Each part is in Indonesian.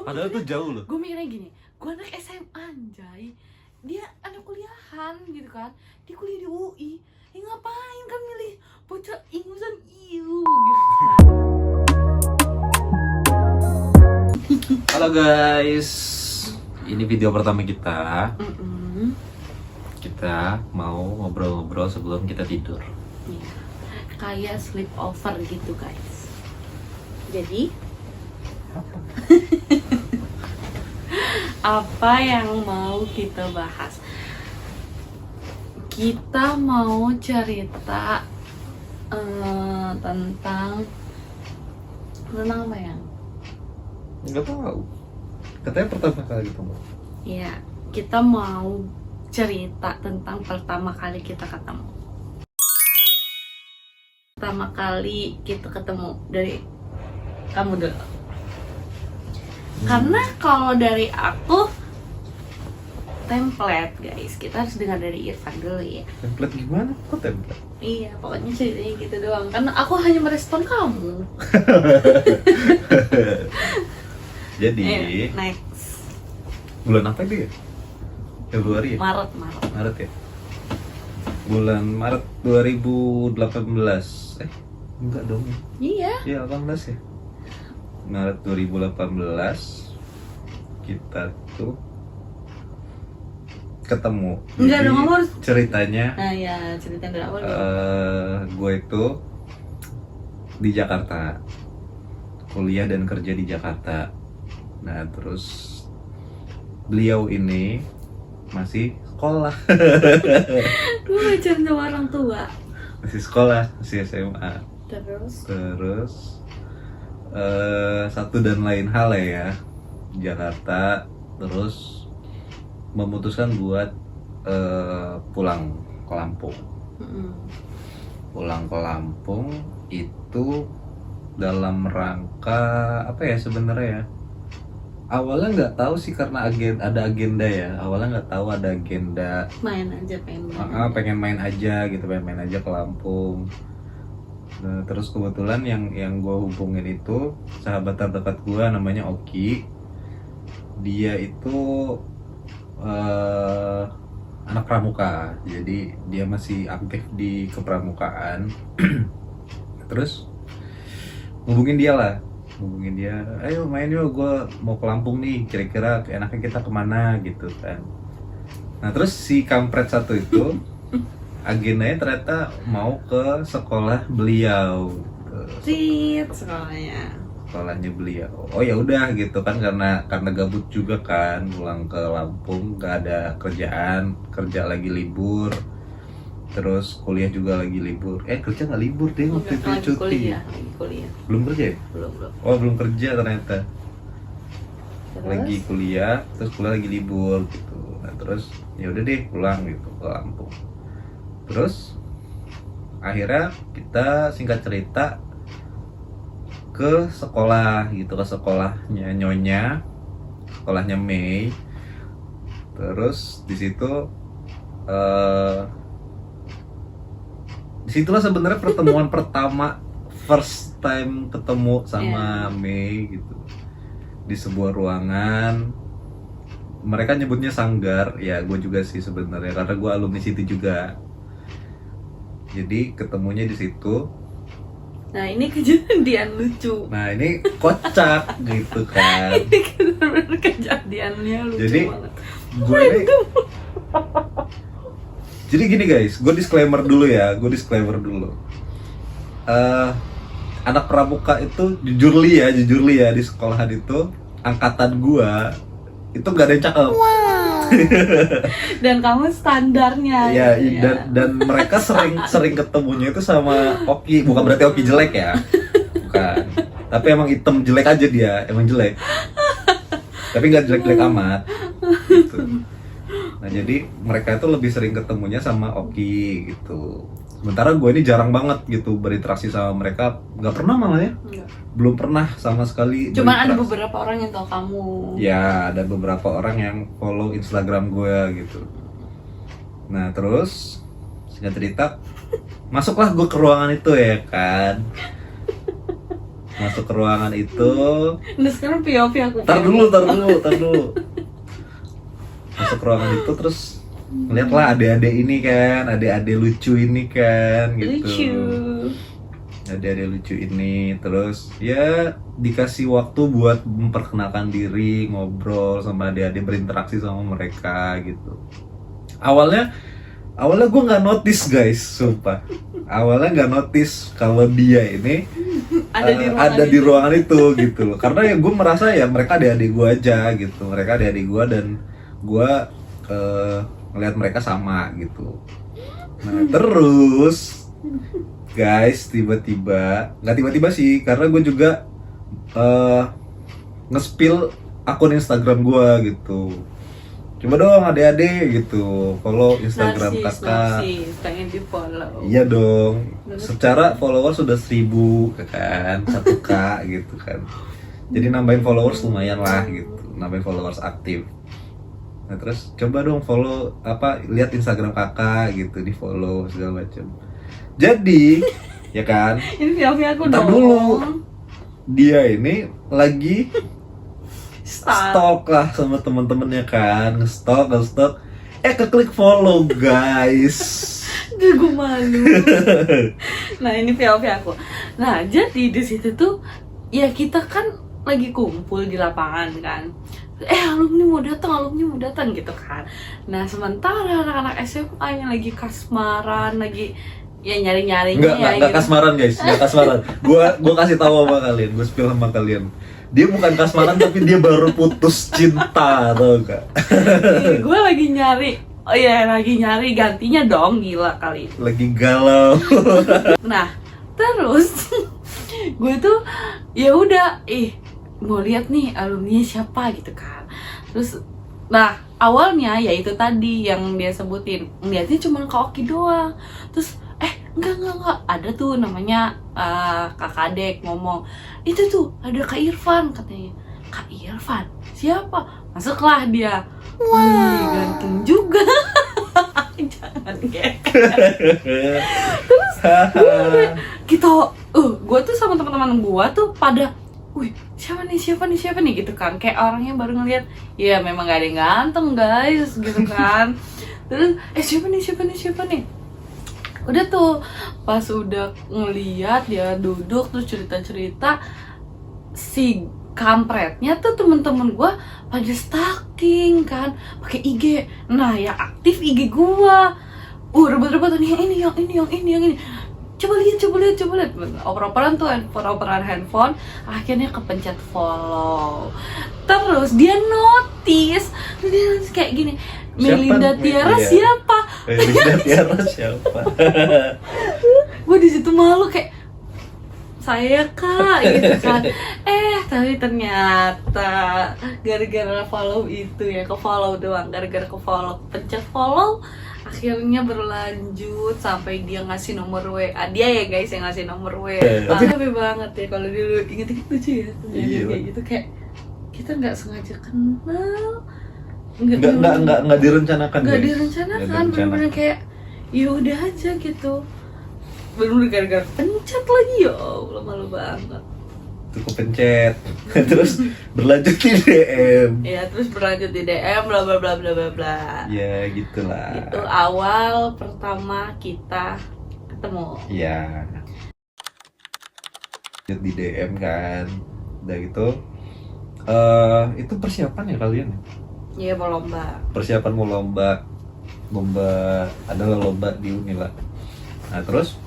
Padahal tuh jauh loh. Gue mikirnya gini, gue anak SMA anjay, dia anak kuliahan gitu kan, dia kuliah di UI, ya ngapain kan milih bocah ingusan iu gitu kan. Halo guys, ini video pertama kita. Kita mau ngobrol-ngobrol sebelum kita tidur. Iya, kayak sleepover gitu guys. Jadi apa yang mau kita bahas? Kita mau cerita tentang apa ya? Nggak tahu. Katanya pertama kali ketemu. Ya, kita mau cerita tentang pertama kali kita ketemu. Pertama kali kita ketemu dari kamu dulu. Karena kalau dari aku template guys, kita harus dengar dari Irfan dulu ya. Template gimana? Kok template? Iya, pokoknya ceritanya gitu doang. Karena aku hanya merespon kamu. Jadi Next. bulan apa dia? Februari ya? Maret. Ya? Bulan Maret 2018. Enggak dong. Iya. Iya, 18 ya. Maret 2018 kita tuh ketemu. Enggak Jadi, dong, kamu harus ceritanya Nah ya, ceritain dari awal. gue itu di Jakarta, kuliah dan kerja di Jakarta. Nah terus beliau ini masih sekolah. Gue pacaran sama orang tua. Masih sekolah, masih SMA. Terus Satu dan lain hal ya, Jakarta, terus memutuskan buat pulang ke Lampung. Pulang ke Lampung itu dalam rangka apa ya sebenarnya ya? Awalnya nggak tahu sih karena ada agenda ya. Awalnya nggak tahu ada agenda. main aja, Pengen main aja gitu, pengen main aja ke Lampung. Nah, terus kebetulan yang gue hubungin itu sahabat terdekat gue namanya Oki. Dia itu anak pramuka, jadi dia masih aktif di kepramukaan. Terus hubungin dia, ayo main yuk, gue mau ke Lampung nih, kira-kira enaknya kita kemana gitu kan. Nah terus si kampret satu itu agendanya ternyata mau ke sekolah beliau, sekolahnya beliau. Oh ya udah gitu kan, karena gabut juga kan, pulang ke Lampung nggak ada kerjaan, kerja lagi libur, terus kuliah juga lagi libur. Kerja nggak libur deh waktu itu, cuti. Kuliah. Belum kerja ya? Belum. Oh belum kerja ternyata. Terus? Lagi kuliah, terus kuliah lagi libur gitu. Nah terus ya udah deh pulang gitu ke Lampung. Terus akhirnya kita singkat cerita ke sekolah gitu, ke sekolahnya Nyonya, sekolahnya Mei. Terus di situ disitulah sebenarnya pertemuan pertama, first time ketemu sama Mei gitu, di sebuah ruangan. Mereka nyebutnya sanggar, ya gue juga sih sebenarnya karena gue alumni situ juga. Jadi ketemunya di situ. Nah ini kejadian lucu. Nah ini kocak gitu kan. Ini bener-bener kejadiannya lucu. Jadi banget. gue ini, jadi gini guys, gue disclaimer dulu. Anak pramuka itu jujur li ya di sekolahan itu, angkatan gue itu gak ada yang cakep. Dan kamu standarnya. Ya, gitu ya. dan mereka sering ketemunya itu sama Oki. Bukan berarti Oki jelek ya, bukan. Tapi emang hitam jelek aja dia, emang jelek. Tapi nggak jelek-jelek amat. Gitu. Nah jadi mereka itu lebih sering ketemunya sama Oki gitu. Sementara gue ini jarang banget gitu berinteraksi sama mereka, nggak pernah malah ya. Enggak. Belum pernah sama sekali. Cuman ada berinteraksi. beberapa orang yang tahu kamu. Ya, ada beberapa orang yang follow Instagram gue gitu. Nah terus singkat cerita, masuklah gue ke ruangan itu ya kan. Masuk ke ruangan itu. Nah sekarang POV aku. Tar dulu. Masuk ke ruangan itu terus ngeliatlah adik-adik ini kan, adik-adik lucu ini kan gitu. Lucu. Adik-adik lucu ini terus ya dikasih waktu buat memperkenalkan diri, ngobrol sama adik-adik, berinteraksi sama mereka gitu. Awalnya gue nggak notice guys, sumpah. Awalnya nggak notice kalau dia ini ada di ruangan itu gitu loh. Karena ya gue merasa ya mereka adik-adik gue aja gitu. Mereka adik-adik gue dan gue ngeliat mereka sama gitu. Nah terus guys nggak tiba-tiba sih, karena gue juga nge-spill akun Instagram gue gitu. Coba dong adik-adik gitu follow Instagram kakak. Pengen di follow. Iya dong. Secara follower sudah 1000 kan, 1K gitu kan. Jadi nambahin followers lumayan lah gitu, nambahin followers aktif. Nah terus coba dong follow lihat Instagram kakak gitu, di follow segala macam. Jadi ya kan. Ini POV aku Ntar dong. dulu. Dia ini lagi stalk lah sama temen-temennya kan, nge-stalk, keklik follow guys. Duh, gue malu. Nah ini POV aku. Nah jadi di situ tuh ya kita kan lagi kumpul di lapangan kan. Alumni mau datang gitu kan. Nah sementara anak-anak SMA yang lagi kasmaran, lagi ya nyari-nyarinya ya. Enggak kasmaran guys, enggak kasmaran. Gua kasih tahu sama kalian, gua spill sama kalian. Dia bukan kasmaran tapi dia baru putus cinta, tau gak? Gue lagi nyari. Oh iya, lagi nyari gantinya dong, gila kali. Lagi galau. Nah, terus gue tuh ya udah, mau lihat nih alumni siapa gitu kan. Terus nah, awalnya ya itu tadi yang dia sebutin, ngeliatnya cuma Kak Oki doang. Terus enggak ada tuh namanya kakak adek ngomong, itu tuh ada Kak Irfan katanya. Kak Irfan siapa? Masuklah dia. Wih, ganteng juga. Jangan geger. Terus gue tuh sama teman-teman gue tuh pada, wih siapa nih gitu kan. Kayak orangnya baru ngeliat, ya memang gak ada yang ganteng guys gitu kan. Terus siapa nih. Udah tuh pas udah ngeliat dia duduk terus cerita si kampretnya tuh temen-temen gue pada stalking kan pakai IG. Nah ya aktif IG gue rebut-rebutan yang ini coba lihat oper-operan handphone akhirnya kepencet follow. Terus dia notice kayak gini, Melinda Tiara siapa? Gue di situ malu kayak, saya kak gitu kan. Tapi ternyata gara-gara follow itu ya, ke follow doang, gara-gara ke follow, pencet follow, akhirnya berlanjut sampai dia ngasih nomor WA. Dia ya guys yang ngasih nomor WA. Tapi banget ya kalau dulu inget-inget lucu ya. Kayak gitu, kayak kita nggak sengaja kenal. Nggak direncanakan. Nggak direncanakan, bener-bener kayak ya udah aja gitu. Bener-bener gara-gara pencet lagi, ya Allah malu banget. Cukup pencet, terus berlanjut di DM. Ya terus berlanjut di DM, bla bla bla bla bla bla. Ya gitulah. Itu awal pertama kita ketemu. Ya. Di DM kan, udah gitu. Itu persiapan ya kalian? Iya mau lomba. Persiapan mau lomba adalah lomba di Unila. Nah terus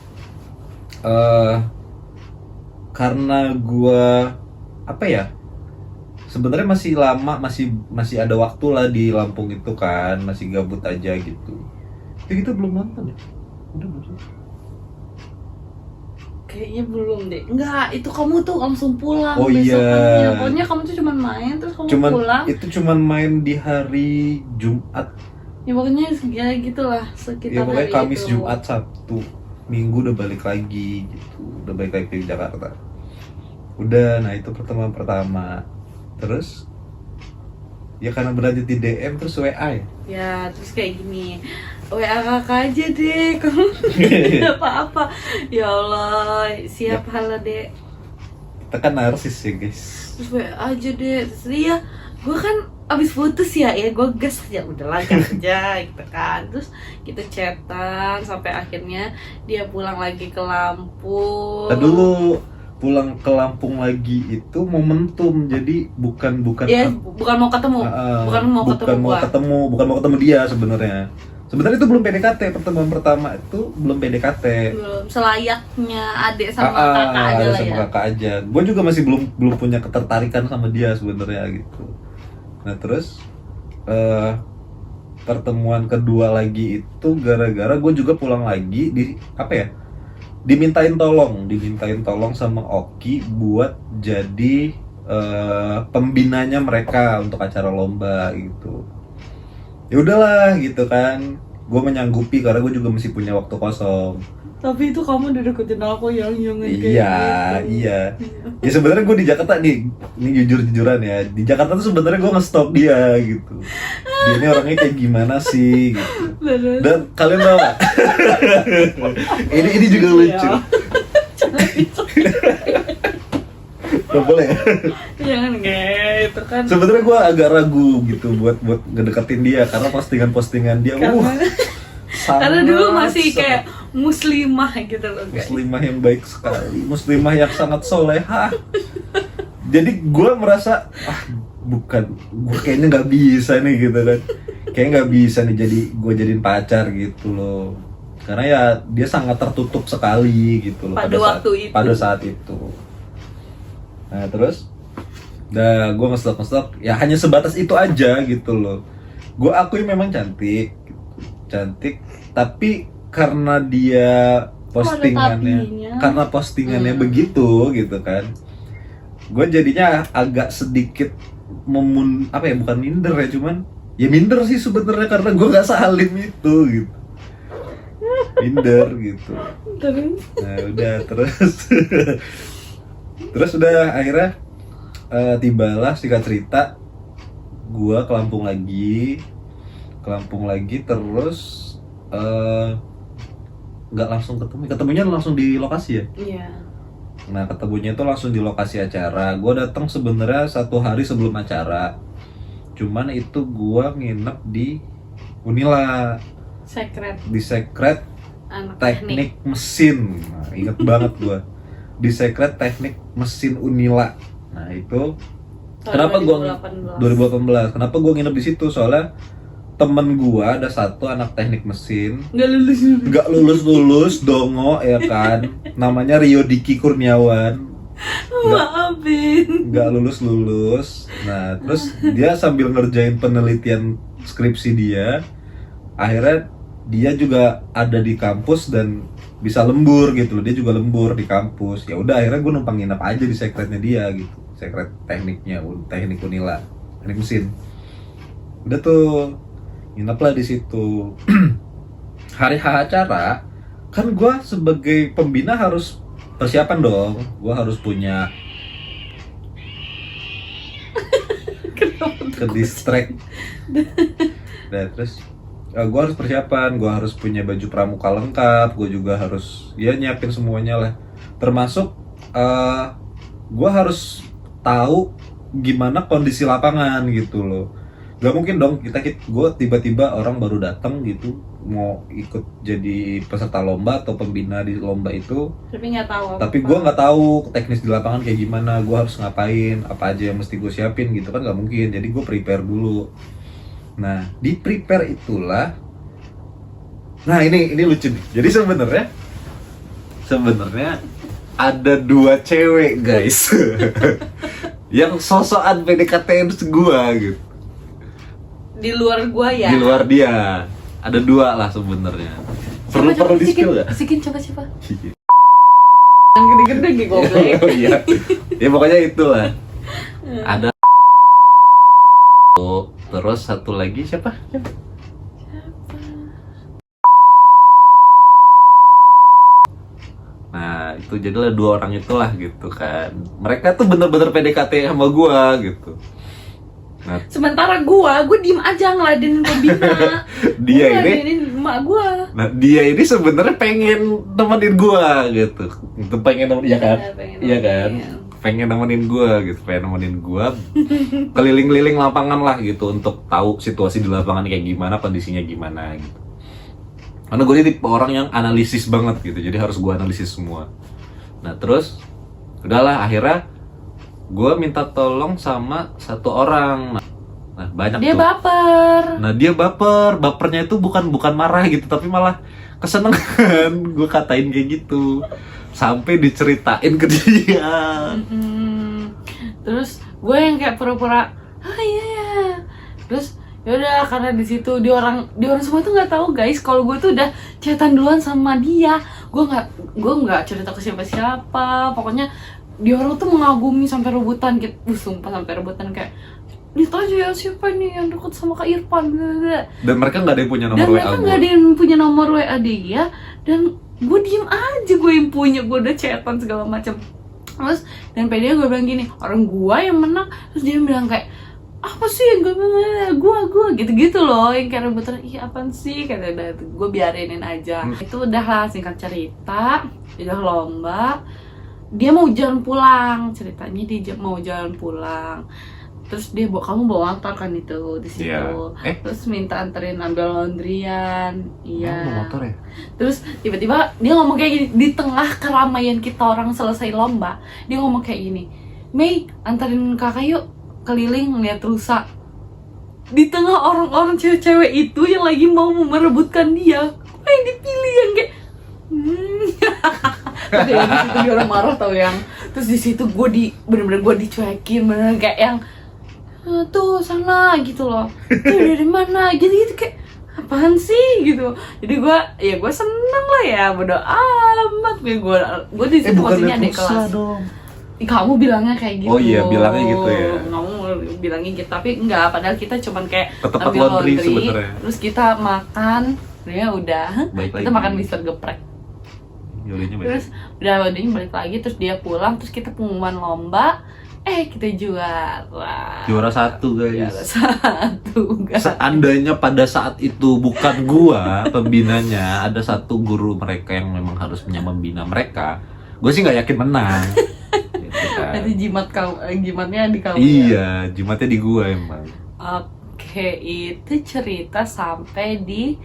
karena gua sebenarnya masih lama, masih ada waktu lah di Lampung itu kan, masih gabut aja gitu. Itu kita belum nonton ya? Udah belum sih? Kayaknya belum deh. Enggak, itu kamu tuh langsung pulang besokannya. Iya. Pokoknya kamu tuh cuma main terus kamu pulang. Itu cuman main di hari Jumat. Ya pokoknya ya gitulah sekitar ya pokoknya hari Kamis, itu. Jumat, Sabtu, Minggu udah balik lagi gitu. Udah balik lagi ke Jakarta. Udah, nah itu pertemuan pertama. Terus ya karena berlanjut di DM terus WA ya? Ya terus kayak gini, WA kakak aja deh, kamu apa-apa. Ya Allah, siap halo dek. Kita kan narsis ya guys. Terus WA aja deh. Terus dia, gue kan abis putus ya gue gas ya udahlah gas aja gitu kan. Terus kita chatan sampai akhirnya dia pulang lagi ke Lampung. Nah, dulu pulang ke Lampung lagi itu momentum, jadi bukan ya bukan mau ketemu, bukan mau ketemu dia sebenarnya. Sebenarnya itu belum PDKT, pertemuan pertama itu belum PDKT. Belum, selayaknya adik sama kakak aja ada lah sama ya. kakak aja. Gue juga masih belum punya ketertarikan sama dia sebenarnya gitu. Nah terus pertemuan kedua lagi itu gara-gara gue juga pulang lagi di apa ya? Dimintain tolong sama Oki buat jadi pembinanya mereka untuk acara lomba gitu. Ya udahlah gitu kan, gue menyanggupi karena gue juga masih punya waktu kosong. Tapi itu kamu udah deketin aku yang Iya. Ya sebenarnya gue di Jakarta nih, ini jujur-jujuran ya, di Jakarta tuh sebenarnya gue nge-stalk dia gitu. Dia ini orangnya kayak gimana sih gitu. Dan kalian tahu gak? ini juga lucu. Gak boleh ya? Jangan itu kan. Sebenarnya gue agak ragu gitu buat ngedeketin dia karena postingan dia karena dulu masih kayak muslimah gitu loh guys. Muslimah yang baik sekali, muslimah yang sangat solehah. Jadi gue merasa gue kayaknya nggak bisa nih gitu kan, kayak nggak bisa nih jadi gue jadiin pacar gitu loh, karena ya dia sangat tertutup sekali gitu loh pada saat itu. Nah terus gue nge-stalk ya hanya sebatas itu aja gitu loh. Gue akui memang cantik tapi karena dia postingannya begitu gitu kan, gue jadinya agak sedikit bukan minder ya, cuman ya minder sih sebenarnya karena gue nggak salim itu gitu, minder gitu. Nah udah terus udah akhirnya tibalah singkat cerita gue ke Lampung lagi terus nggak langsung ketemunya langsung di lokasi ya. Iya. Nah ketemunya itu langsung di lokasi acara. Gue datang sebenarnya 1 hari sebelum acara, cuman itu gue nginep di Unila, di Secret Teknik Mesin. Nah, inget banget gue di Secret Teknik Mesin Unila. Nah itu kenapa gue 2018 kenapa gue nginep di situ, soalnya temen gue ada satu anak teknik mesin nggak lulus dongo ya kan, namanya Rio Diki Kurniawan, nggak lulus. Nah terus dia sambil ngerjain penelitian skripsi dia, akhirnya dia juga ada di kampus dan bisa lembur gitu loh, dia juga lembur di kampus. Ya udah akhirnya gue numpang nginep aja di sekretnya dia gitu, sekret teknik Unila, teknik mesin. Udah tuh nginep lah di situ. Hari acara kan gue sebagai pembina harus persiapan dong, gue harus punya ke distract. Nah terus gue harus persiapan, gue harus punya baju pramuka lengkap, gue juga harus ya nyiapin semuanya lah, termasuk gue harus tahu gimana kondisi lapangan gitu loh. Gak mungkin dong gue tiba-tiba orang baru datang gitu mau ikut jadi peserta lomba atau pembina di lomba itu, tapi gue nggak tahu teknis di lapangan kayak gimana, gue harus ngapain, apa aja yang mesti gue siapin gitu kan, nggak mungkin. Jadi gue prepare dulu. Nah di prepare itulah, nah ini lucu nih. Jadi sebenarnya ada 2 cewek guys yang sosokan PDKT-in gue gitu. Di luar gua ya. Di luar dia. Ada 2 lah sebenarnya. Perlu di-spill enggak? Sikin coba. Yang gede-gede gitu goblok. Oh iya. Ya pokoknya itulah. Ada terus satu lagi siapa? Nah, itu jadilah 2 orang itulah gitu kan. Mereka tuh bener-bener PDKT sama gua gitu. Nah, sementara gue diem aja ngeladenin pembina. Dia ini emak gue. Nah dia ini sebenarnya pengen nemenin gue gitu. Itu pengen nemenin, iya kan? Iya kan? pengen nemenin gue keliling-keliling lapangan lah gitu untuk tahu situasi di lapangan kayak gimana, kondisinya gimana gitu. Karena gue ini tipe orang yang analisis banget gitu, jadi harus gue analisis semua. Nah terus udahlah, akhirnya gue minta tolong sama satu orang. Nah banyak Dia tuh. baper. Nah dia bapernya itu bukan marah gitu, tapi malah kesenangan. Gue katain kayak gitu sampai diceritain ke dia. Terus gue yang kayak pura-pura, iya ya. Terus yaudah, karena di situ dia orang semua tuh nggak tahu guys kalau gue tuh udah chatan duluan sama dia. Gue nggak cerita ke siapa-siapa. Pokoknya dia orang tuh mengagumi sampai rebutan gitu. Sumpah sampai rebutan kayak, ditanya ya siapa nih yang deket sama Kak Irfan. Dan mereka nggak ada yang punya nomor dan WA mereka gue. nggak ada yang punya nomor WA dia. Dan gue diem aja, gue yang punya, gue udah chatan segala macam. Terus dan PD gue bilang gini, orang gue yang menang. Terus dia bilang kayak, apa sih yang gue gitu-gitu loh, yang kayak rebutan, ih apaan sih, kata gue biarinin aja. Itu udah lah, singkat cerita, udah lomba, dia mau jalan pulang, ceritanya dia mau jalan pulang. Terus dia kamu bawa motor kan itu di situ. Iya. Terus minta anterin ambil laundryan. Iya. Bawa motor ya? Terus tiba-tiba dia ngomong kayak gini di tengah keramaian kita orang selesai lomba. Dia ngomong kayak gini, Mei anterin kakak yuk keliling ngeliat rusa. Di tengah orang-orang cewek-cewek itu yang lagi mau merebutkan dia, gue yang dipilih yang kayak Terus di situ dia orang marah tau yang. Terus di situ gue bener-bener gue dicuekin, bener kayak yang tuh sana gitu loh, tuh dari mana gitu kayak apaan sih gitu. Jadi gue seneng lah ya, bodo amat. Gue di situ posisinya adik kelas dong. Kamu bilangnya kayak gitu. Oh iya, bilangnya gitu ya. Kamu bilangnya gitu, tapi enggak, padahal kita cuman kayak Ke tempat ambil laundry sebenarnya. terus kita makan, ya udah, Balik kita lagi. makan Mister Geprek. Yaulinya balik. Terus udah laundry balik lagi, terus dia pulang, terus kita pengumuman lomba, kita juara. Juara 1 Juara guys. 1 guys. Seandainya pada saat itu bukan gua pembinanya, ada satu guru mereka yang memang harusnya membina mereka, gue sih nggak yakin menang. Gitu kan. Nanti jimatnya di kamu. Iya, jimatnya di gua emang. Oke, itu cerita sampai di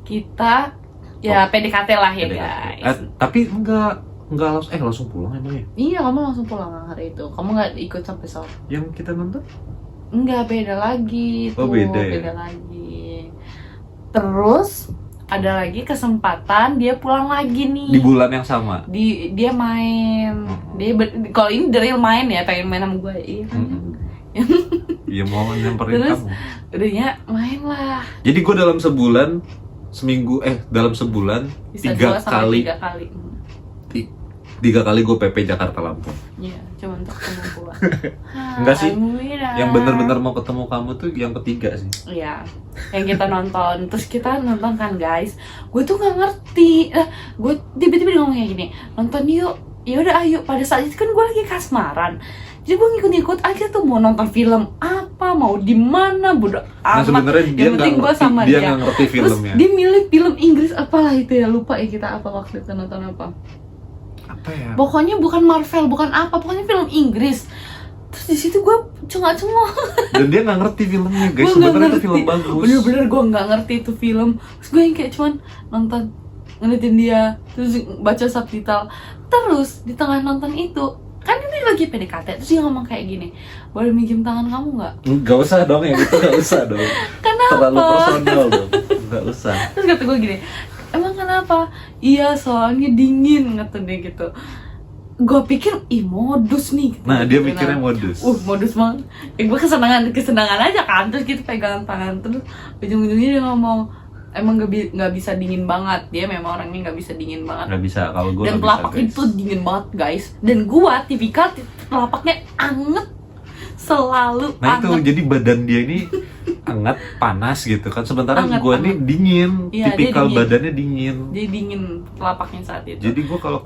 kita ya PDKT lah ya PDKT. guys. Tapi enggak langsung pulang emang ya? Iya, kamu langsung pulang hari itu. Kamu nggak ikut sampai sore? Yang kita nonton? Enggak, beda lagi Oh, tuh. beda ya? Beda lagi. Terus ada lagi kesempatan dia pulang lagi nih. Di bulan yang sama. Dia main. Kalau ini dari main ya, pengen main sama gue. Iya. Iya mau nyamperin Terus kamu. udahnya main lah. Jadi gue dalam sebulan dalam sebulan Bisa 2 tiga sampai kali 3 kali. 3 kali gue PP Jakarta Lampung. Iya, cuma untuk ketemu gua. Enggak sih. Alhamdulillah. Yang bener-bener mau ketemu kamu tuh yang ketiga sih. Iya, yang kita nonton. Terus kita nonton kan guys. Gue tuh nggak ngerti. Gue tiba-tiba dia ngomong kayak gini, nonton yuk. Ya udah ayo. Pada saat itu kan gue lagi kasmaran. Jadi gue ngikut-ngikut aja tuh mau nonton film apa, mau di mana, bodo Nah amat. sebenarnya dia Yang penting gua sama dia nggak ngerti Terus filmnya. dia milih film Inggris apalah itu ya, lupa ya kita apa waktu itu nonton apa. Apa ya? Pokoknya bukan Marvel, bukan apa, pokoknya film Inggris. Terus di situ gue cengak-cengok. Dan dia nggak ngerti filmnya guys. Gua nggak Sebenarnya itu ngerti. film bagus. Bener-bener gue nggak ngerti itu film. Terus gue yang kayak cuman nonton, ngeliatin dia, terus baca subtitle. Terus di tengah nonton itu, kan ini lagi PDKT, terus dia ngomong kayak gini, boleh minjem tangan kamu nggak? Nggak usah dong, yang itu nggak usah dong. Kenapa? Terlalu personal dong. Nggak usah. Terus kata gue gini, emang kenapa? Iya soalnya dingin, kata dia gitu. Gue pikir, modus nih gitu. Nah dia mikirnya modus. Modus banget. Gue kesenangan aja kan. Terus kita pegangan tangan. Terus ujung-ujungnya dia ngomong, emang gak bisa dingin banget. Dia memang orangnya gak bisa dingin banget. Nggak bisa kalau gue. Dan nggak telapak bisa, guys. itu dingin banget guys. Dan gue tipikal telapaknya anget. Selalu Nah itu anget. jadi badan dia ini hangat, panas gitu kan. Sementara Hangat, gue ini hangat. dingin, Iya, dia tipikal dingin. badannya dingin. Jadi dingin telapaknya saat itu. Jadi gue kalau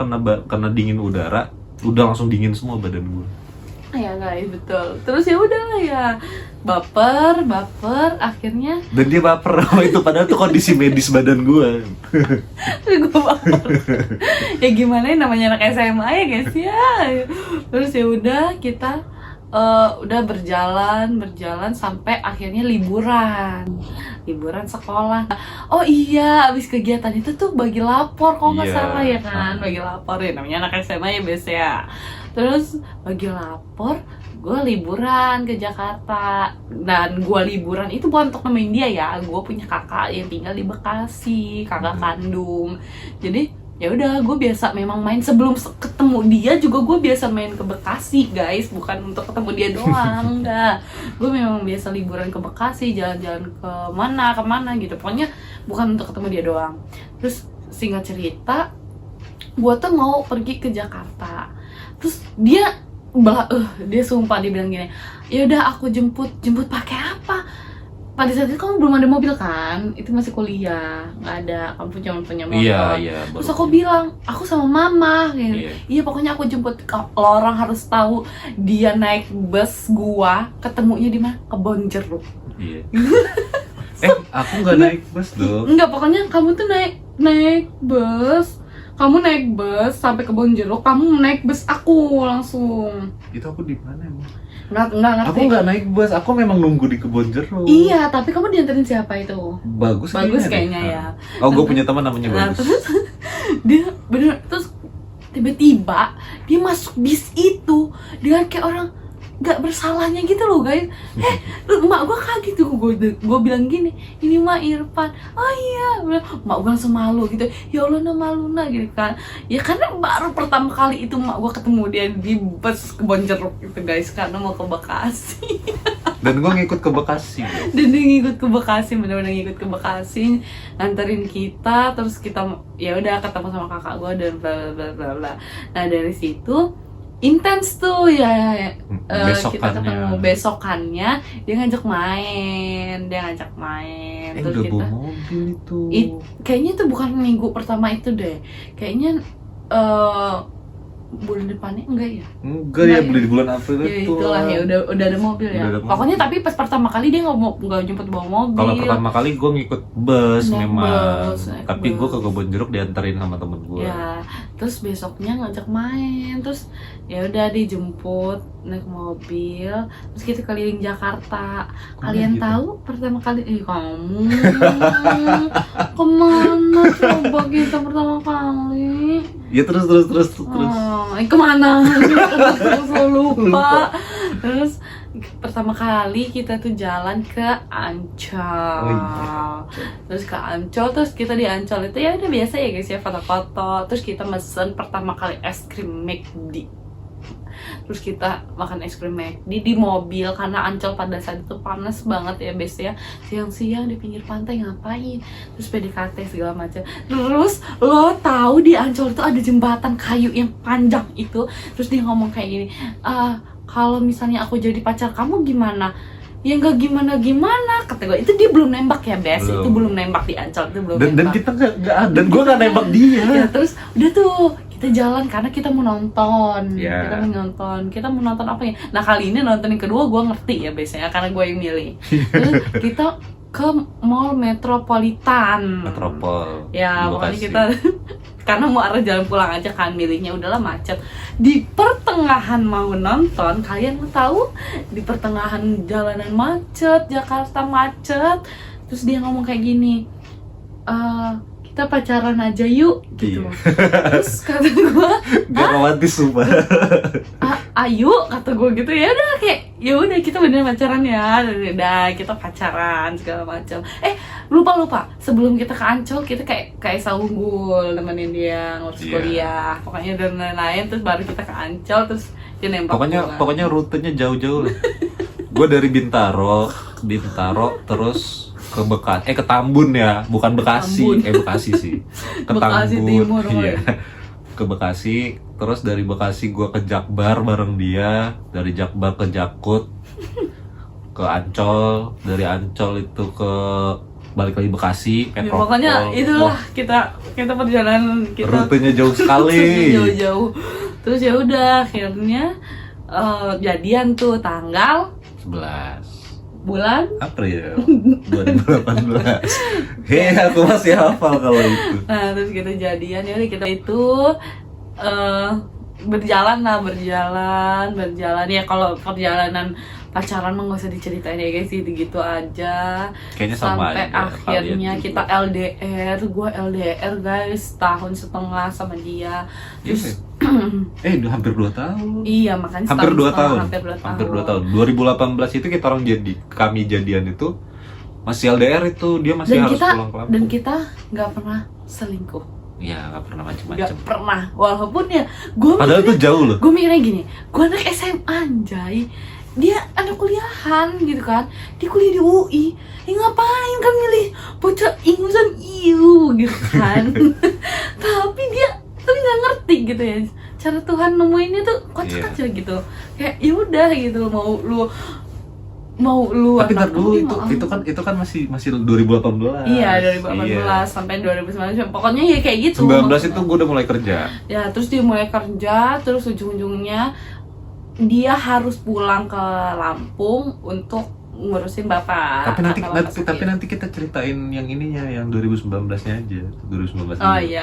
kena dingin udara, udah langsung dingin semua badan gue. Ya guys, betul. Terus ya udah lah ya. baper, akhirnya Dan dia baper sama itu, padahal itu kondisi medis badan gue. gue baper. Ya gimana ya, namanya anak SMA ya guys ya. Terus ya udah kita udah berjalan sampai akhirnya liburan sekolah. Oh iya, abis kegiatan itu tuh bagi lapor kok nggak Iya. salah ya kan, bagi lapor ya, namanya anak SMA ya biasa ya. Terus bagi lapor, gue liburan ke Jakarta. Dan gue liburan itu bukan untuk nemenin dia ya, gue punya kakak yang tinggal di Bekasi, kakak kandung. Jadi ya udah, gue biasa memang main sebelum ketemu dia juga, gue biasa main ke Bekasi guys, bukan untuk ketemu dia doang. Enggak, gue memang biasa liburan ke Bekasi, jalan-jalan kemana gitu, pokoknya bukan untuk ketemu dia doang. Terus singkat cerita, gue tuh mau pergi ke Jakarta. Terus dia sumpah, dia bilang gini, ya udah aku jemput pakai apa? Pada saat itu kamu belum ada mobil kan? Itu masih kuliah, nggak ada, kamu cuma punya motor. Iya. Terus aku bilang, aku sama mama gitu. Iya, pokoknya aku jemput. Kalau orang harus tahu dia naik bus, gua ketemunya di mana? Kebonjeruk. Iya. Aku nggak naik bus dong. Enggak, pokoknya kamu tuh naik bus. Kamu naik bus sampai Kebonjeruk, kamu naik bus aku langsung. Itu aku di mana emang? Nggak ngerti. Aku nggak naik bus, aku memang nunggu di Kebonjeruk. Iya, tapi kamu dianterin siapa itu? Bagus kayaknya deh. ya. Oh, gue punya teman namanya Nah, Bagus. terus dia bener, terus tiba-tiba dia masuk bis itu dengan kayak orang gak bersalahnya gitu loh guys. Emak gue kaget tuh, gue bilang gini, ini mah Irfan. Oh iya, mak gue langsung malu gitu. Ya Allah, malu gitu kan. Ya karena baru pertama kali itu mak gue ketemu dia di bus Kebonjeruk itu guys, karena mau ke Bekasi. Dan gue ngikut ke Bekasi. Dan dia ngikut ke Bekasi, benar-benar ngikut ke Bekasi, nganterin kita. Terus kita ya udah ketemu sama kakak gue dan bla bla bla bla. Nah dari situ intens tuh ya, kita ketemu besokannya, dia ngajak main. Terus Udah kita bawa mobil itu. kayaknya itu bukan minggu pertama itu deh, kayaknya bulan depannya enggak ya? Enggak ya, beli di bulan April Ya itu. itulah ya, udah ada mobil ya. Udah ada mobil. Pokoknya tapi pas pertama kali dia nggak jemput bawa mobil. Kalau pertama kali gue ngikut bus Naik memang, bus, naik tapi gue bus. ke Kebonjeruk dianterin sama temen gue. Ya, terus besoknya ngajak main, terus ya udah dijemput naik mobil, terus kita keliling Jakarta. Kalian gitu? tahu pertama kali kamu kemana coba kita pertama kali? Ya terus. Kemana? Aku lupa. Terus pertama kali kita tuh jalan ke Ancol. Oh iya. Terus ke Ancol, terus kita di Ancol itu ya udah biasa ya guys ya, foto-foto. Terus kita mesen pertama kali es krim McD. Terus kita makan es krim McD di mobil karena Ancol pada saat itu panas banget ya bes ya. Siang-siang di pinggir pantai ngapain? Terus PDKT segala macam. Terus lo tahu di Ancol itu ada jembatan kayu yang panjang itu. Terus dia ngomong kayak gini, kalau misalnya aku jadi pacar kamu gimana? Ya nggak gimana, kata gue. Itu dia belum nembak ya bes, itu belum nembak di Ancol, itu belum Dan nembak. kita nggak, dan gue nggak nembak dia. Ya, terus udah tuh kita jalan karena kita mau nonton. Yeah. Kita mau nonton apa ya? Nah kali ini nonton yang kedua gue ngerti ya biasanya karena gue yang milih. Terus kita ke Mall Metropolitan. Metropol. Ya di pokoknya Bekasi. kita karena mau arah jalan pulang aja kan, milihnya udahlah macet. Di pertengahan mau nonton, kalian mau tahu di pertengahan jalanan macet, Jakarta macet. Terus dia ngomong kayak gini, kita pacaran aja yuk gitu. Iya. Terus kata gue, Gak romantis sumpah. ayo kata gue gitu. Ya udah kayak ya udah kita bener pacaran ya, udah kita pacaran segala macam. Lupa sebelum kita ke Ancol kita kayak Saunggul nemenin dia ngurus Iya. kuliah, pokoknya dan lain-lain. Terus baru kita ke Ancol, terus dia nembak pulang. Pokoknya rutenya jauh-jauh lah. Gue dari Bintaro terus ke ke Tambun ya, bukan Bekasi. Tambun. Bekasi sih. Ke Bekasi Tambun. Timur, Iya. Ke Bekasi, terus dari Bekasi gue ke Jakbar bareng dia, dari Jakbar ke Jakut, ke Ancol, dari Ancol itu ke balik lagi Bekasi, Ya, Metropol. pokoknya itulah Wah, kita perjalanan kita rutenya jauh sekali. jauh-jauh. Terus ya udah akhirnya jadian tuh tanggal 11 bulan April 2018. Hei, aku masih hafal kalau itu. Nah, terus kita jadian, ya udah kita itu berjalan ya. Kalau perjalanan pacaran mah nggak usah diceritain ya guys, gitu aja. Kayaknya sama sampai aja, akhirnya kalian kita juga. LDR. Gue LDR guys, tahun setengah sama dia. Terus Hampir 2 tahun. iya, makanya Hampir setahun 2 setengah, tahun. hampir 2 tahun. 2018 itu kita orang kami jadian itu masih LDR, itu dia masih Dan harus kita pulang ke Lampung. dan kita nggak pernah selingkuh, Ya nggak pernah nggak macem-macem. pernah. Walaupun ya gue Padahal tuh jauh loh. gue mikirnya gini, gue anak SMA anjay, dia anak kuliahan gitu kan, dia kuliah di UI, ngapain kan milih bocah ingusan IU gitu kan. Tapi dia nggak ngerti gitu ya, cara Tuhan nemuinnya tuh kocak Iya. aja gitu. Kayak ya udah gitu, mau lu Tapi ntar anak dulu lu, itu kan masih 2018. iya 2018 Iya. sampai 2019, pokoknya ya kayak gitu. 19 itu gue udah mulai kerja. Ya, terus dia mulai kerja, terus ujung-ujungnya dia harus pulang ke Lampung untuk ngurusin bapak. kata bapak sakit. Tapi nanti kita ceritain yang ininya, yang 2019-nya aja. 2019. Oh iya.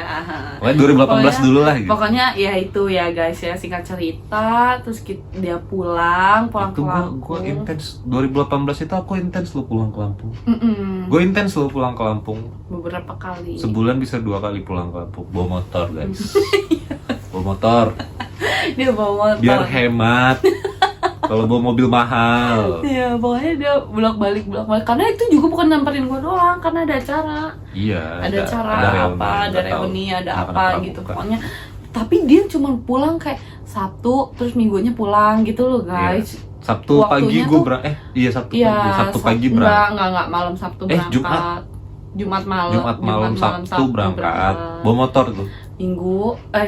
Pokoknya 2018 dulu lah gitu. Pokoknya ya itu ya guys ya, singkat cerita, terus dia pulang Itu ke Lampung. gue intens 2018 itu aku intens lo pulang ke Lampung. Mm-mm. Gue intens lo pulang ke Lampung. Beberapa kali. Sebulan bisa 2 kali pulang ke Lampung. Bawa motor guys. Bawa motor. Dia bawa motor. Biar hemat. Kalau bawa mobil mahal. Iya, pokoknya dia bolak-balik. Karena itu juga bukan nyamperin gue doang, karena ada acara. Iya. Ada acara apa, ada reuni, ada apa gitu pokoknya. Tapi dia cuma pulang kayak Sabtu, terus Minggunya pulang gitu loh guys. Sabtu pagi Waktunya gue tuh- berangkat. Iya Sabtu Iya, pagi. Sabtu pagi berangkat. Enggak, malam Sabtu Eh, berangkat. Jumat malam. Jumat malam Sabtu berangkat. Bawa motor tuh.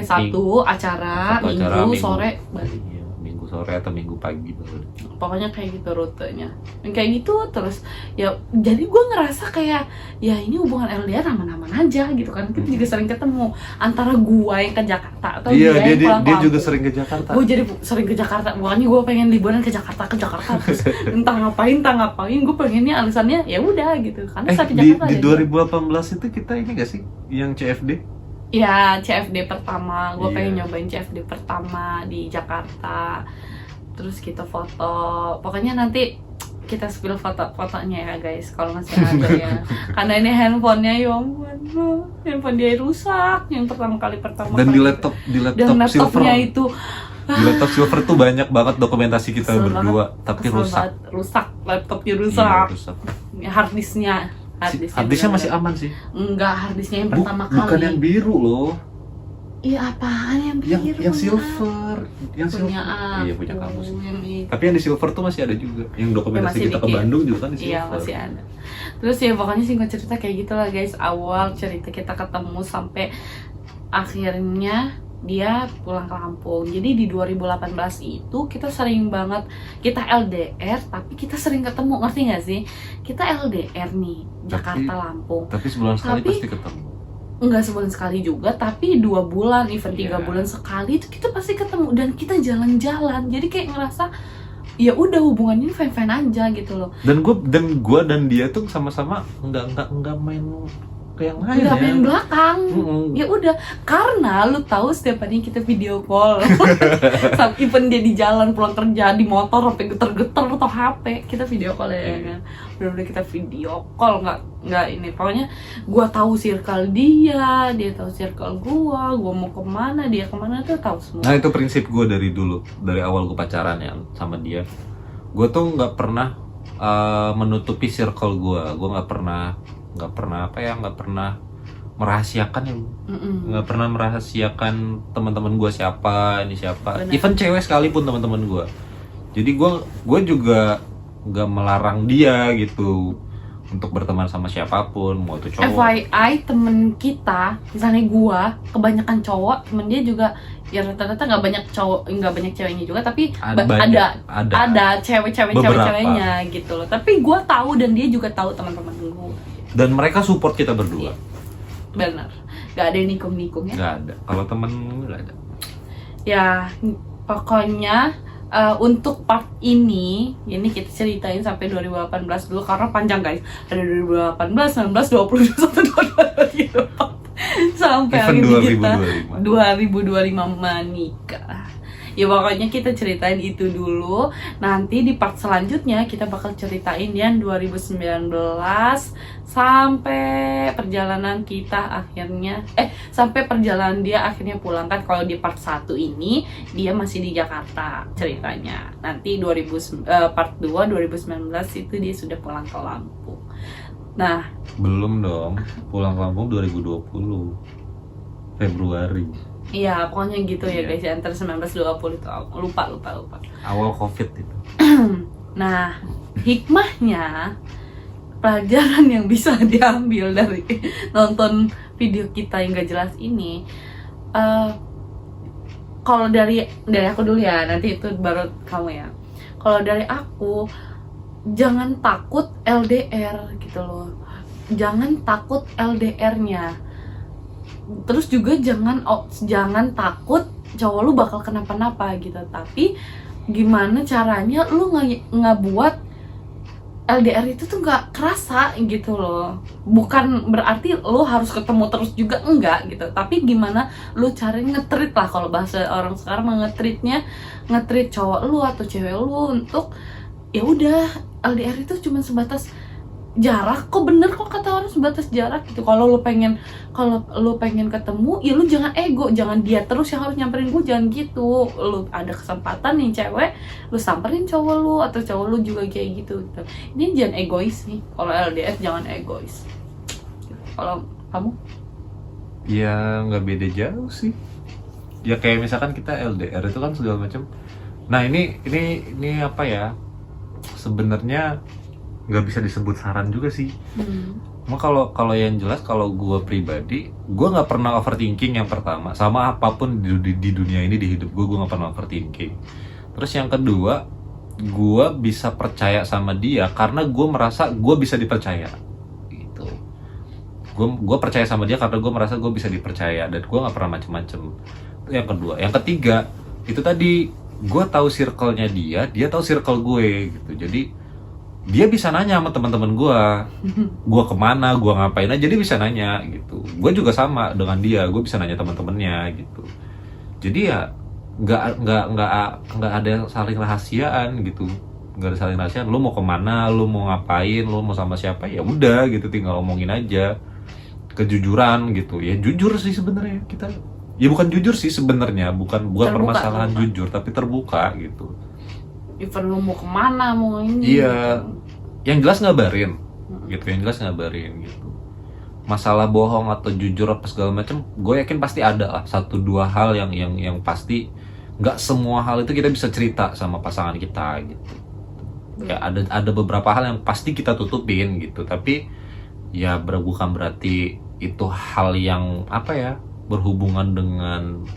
Sabtu acara, Sabtu acara, Minggu sore balik. Iya, Minggu sore atau Minggu pagi baru. Pokoknya kayak gitu rutenya. Dan kayak gitu terus ya, jadi gue ngerasa kayak ya ini hubungan LDR aman-aman aja gitu kan. Kita juga sering ketemu antara gue yang ke Jakarta atau Iya, dia yang pulang ke dia juga Lampung. sering ke Jakarta. Gue jadi sering ke Jakarta, bukannya gue pengen liburan ke Jakarta terus entah ngapain gue pengennya alasannya ya udah gitu karena saya ke Jakarta di aja. 2018 itu kita ini gak sih yang CFD? Ya CFD pertama, gue Iya. pengen nyobain CFD pertama di Jakarta. Terus kita foto, pokoknya nanti kita spill foto-fotonya ya guys, kalau masih ada ya. Karena ini handphonenya ya ampun, handphone dia rusak yang pertama kali. Dan di kali. laptop Dan silver. laptopnya itu Di laptop silver tuh banyak banget dokumentasi kita Kesel berdua, banget, tapi kesel rusak. banget. Rusak, laptopnya Iya, rusak. rusak. Harddisknya Harddisknya masih aman sih. Enggak, harddisknya yang pertama kali. Bukan yang biru loh. Iya, apaan yang biru? Yang silver. Yang Punya silver. Iya, punya kamu sih. yang itu. Tapi yang di silver tuh masih ada juga. Yang dokumentasi masih kita ke dikit. Bandung juga kan di silver. Iya, masih ada. Terus ya pokoknya singkat cerita kayak gitulah guys, awal cerita kita ketemu sampai akhirnya dia pulang ke Lampung. Jadi di 2018 itu kita sering banget, kita LDR tapi kita sering ketemu, ngerti gak sih? Kita LDR nih, Jakarta Lampung. Tapi sebulan sekali Tapi- pasti ketemu. Enggak sebulan sekali juga, tapi 2 bulan, even 3 Iya. bulan sekali itu kita pasti ketemu dan kita jalan-jalan. Jadi kayak ngerasa ya udah hubungan ini fine-fine aja gitu loh. Dan gua dan dia tuh sama-sama nggak main ke yang lain Nggak ya. main belakang. Mm-mm. Ya udah, karena lu tahu setiap hari kita video call. Sampai even dia di jalan pulang kerja di motor sampai geter-geter atau HP, kita video call ya kan. Bener-bener kita video call, nggak ini. Pokoknya gua tahu circle dia tahu circle gua mau kemana, dia kemana tuh tahu semua. Nah itu prinsip gue dari dulu, dari awal gue pacaran ya sama dia. Gue tuh nggak pernah menutupi circle gue nggak pernah merahasiakan ya, Mm-mm. nggak pernah merahasiakan teman-teman gue siapa, ini siapa, Benar. even cewek sekalipun teman-teman gue. Jadi gue juga nggak melarang dia gitu untuk berteman sama siapapun, mau itu cowok. FYI, temen kita, misalnya gua, kebanyakan cowok, temen dia juga ya rata-rata nggak banyak ceweknya juga, tapi ada ceweknya gitu loh. Tapi gua tahu dan dia juga tahu teman-teman gua. Dan mereka support kita berdua. Benar, nggak ada yang nikung-nikung ya. Nggak ada. Kalau temen nggak ada. Ya pokoknya untuk part ini kita ceritain sampai 2018 dulu karena panjang guys. Ada 2018, 19, 20, 21, 22, 23, 24 sampai Even akhirnya kita 2025 menikah. Ya pokoknya kita ceritain itu dulu. Nanti di part selanjutnya kita bakal ceritain yang 2019 sampai perjalanan kita akhirnya sampai perjalanan dia akhirnya pulang kan. Kalau di part 1 ini dia masih di Jakarta ceritanya. Nanti part 2 2019 itu dia sudah pulang ke Lampung. Nah, belum dong, pulang Lampung 2020 Februari. iya pokoknya gitu ya Iya. guys, antara 19-20 itu aku lupa. Awal COVID itu. Nah, hikmahnya, pelajaran yang bisa diambil dari nonton video kita yang gak jelas ini, kalau dari aku dulu ya, nanti itu baru kamu ya. Kalau dari aku, jangan takut LDR gitu loh, jangan takut LDR-nya. Terus juga jangan takut cowok lu bakal kenapa-napa gitu. Tapi gimana caranya lu ngebuat LDR itu tuh nggak kerasa gitu loh. Bukan berarti lu harus ketemu terus juga, enggak gitu. Tapi gimana lu cari nge-treat lah, kalau bahasa orang sekarang nge-treat cowok lu atau cewek lu untuk ya udah, LDR itu cuma sebatas jarak. Kok bener kok kata orang sebatas jarak gitu. Kalau lu pengen ketemu, ya lu jangan ego, jangan dia terus yang harus nyamperin gue, jangan gitu. Lu ada kesempatan nih cewek, lu samperin cowok lu, atau cowok lu juga kayak gitu. Ini jangan egois nih. Kalau LDR jangan egois. Kalau kamu? Ya nggak beda jauh sih. Ya kayak misalkan kita LDR itu kan segala macam. Nah ini apa ya? Sebenarnya nggak bisa disebut saran juga sih. Cuma kalau yang jelas, kalau gue pribadi, gue nggak pernah overthinking yang pertama, sama apapun di dunia ini, di hidup gue nggak pernah overthinking. Terus yang kedua, gue bisa percaya sama dia karena gue merasa gue bisa dipercaya. Gitu. Gue percaya sama dia karena gue merasa gue bisa dipercaya dan gue nggak pernah macem-macem. Itu yang kedua. Yang ketiga, itu tadi gue tahu circle-nya dia tahu circle gue gitu. Jadi dia bisa nanya sama teman-teman gue kemana, gue ngapain aja dia bisa nanya gitu. Gue juga sama dengan dia, gue bisa nanya teman-temannya gitu. Jadi ya nggak ada saling rahasiaan gitu, nggak ada saling rahasiaan. Lu mau kemana, lu mau ngapain, lu mau sama siapa, ya udah gitu, tinggal omongin aja. Kejujuran gitu, ya jujur sih sebenarnya kita. Ya bukan jujur sih sebenarnya, bukan permasalahan jujur, tapi terbuka gitu. Even lu mau kemana, mau ini. Iya, yang jelas ngabarin, gitu. Yang jelas ngabarin gitu. Masalah bohong atau jujur apa segala macam, gue yakin pasti ada lah 1-2 hal yang pasti. Nggak semua hal itu kita bisa cerita sama pasangan kita gitu. Ya ada beberapa hal yang pasti kita tutupin gitu. Tapi ya bukan berarti itu hal yang apa ya, berhubungan dengan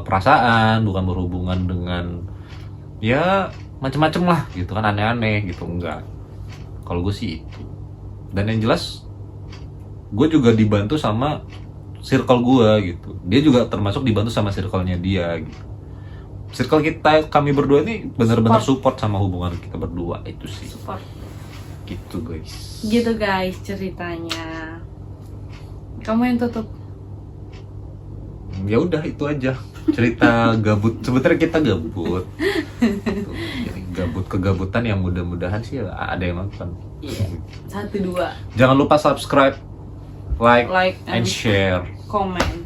perasaan, bukan berhubungan dengan ya macem-macem lah gitu kan, aneh-aneh gitu, enggak. Kalau gue sih itu. Dan yang jelas gue juga dibantu sama circle gue gitu. Dia juga termasuk dibantu sama circle-nya dia gitu. Circle kami berdua ini benar-benar support sama hubungan kita berdua, itu sih. Support. Gitu guys ceritanya. Kamu yang tutup. Ya udah itu aja cerita gabut. Sebenarnya kita gabut. Gitu. Jadi kegabutan yang mudah-mudahan sih ada yang nonton. Iya. 1-2. Jangan lupa subscribe, like Like and share. Comment.